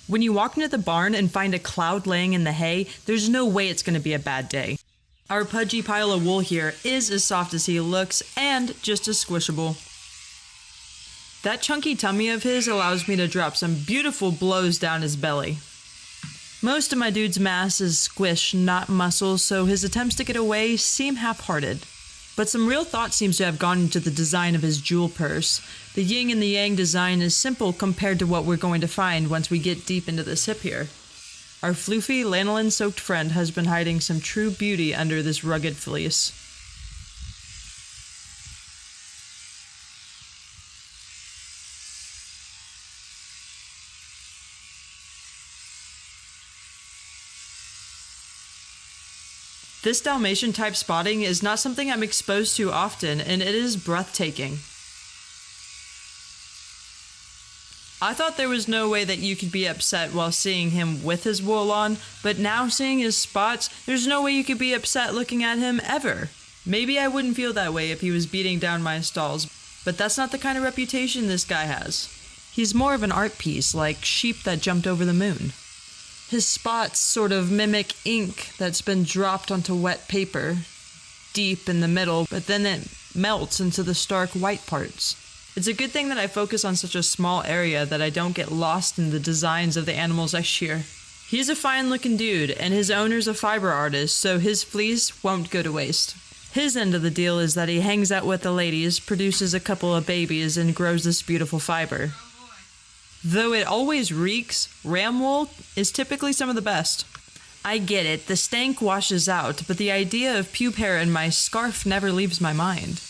When you walk into the barn and find a cloud laying in the hay, there's no way it's going to be a bad day. Our pudgy pile of wool here is as soft as he looks and just as squishable. That chunky tummy of his allows me to drop some beautiful blows down his belly. Most of my dude's mass is squish, not muscle, so his attempts to get away seem half-hearted. But some real thought seems to have gone into the design of his jewel purse. The yin and the yang design is simple compared to what we're going to find once we get deep into this hip here. Our floofy, lanolin-soaked friend has been hiding some true beauty under this rugged fleece. This Dalmatian type spotting is not something I'm exposed to often, and it is breathtaking. I thought there was no way that you could be upset while seeing him with his wool on, but now seeing his spots, there's no way you could be upset looking at him ever. Maybe I wouldn't feel that way if he was beating down my stalls, but that's not the kind of reputation this guy has. He's more of an art piece, like sheep that jumped over the moon. His spots sort of mimic ink that's been dropped onto wet paper, deep in the middle, but then it melts into the stark white parts. It's a good thing that I focus on such a small area that I don't get lost in the designs of the animals I shear. He's a fine-looking dude, and his owner's a fiber artist, so his fleece won't go to waste. His end of the deal is that he hangs out with the ladies, produces a couple of babies, and grows this beautiful fiber. Though it always reeks, ram wool is typically some of the best. I get it, the stank washes out, but the idea of pube hair in my scarf never leaves my mind.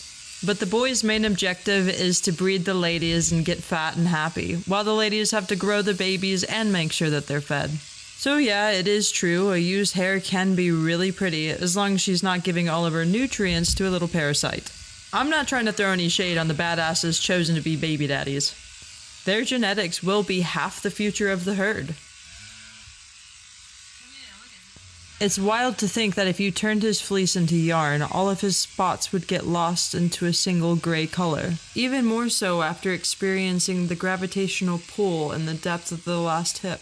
But the boys' main objective is to breed the ladies and get fat and happy, while the ladies have to grow the babies and make sure that they're fed. So yeah, it is true, a used hair can be really pretty, as long as she's not giving all of her nutrients to a little parasite. I'm not trying to throw any shade on the badasses chosen to be baby daddies. Their genetics will be half the future of the herd. It's wild to think that if you turned his fleece into yarn, all of his spots would get lost into a single gray color. Even more so after experiencing the gravitational pull in the depth of the last hip.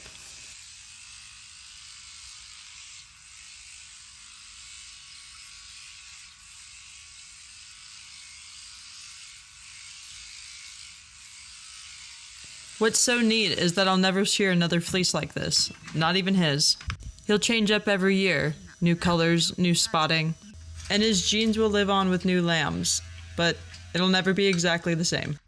What's so neat is that I'll never shear another fleece like this, not even his. He'll change up every year, new colors, new spotting, and his genes will live on with new lambs, but it'll never be exactly the same.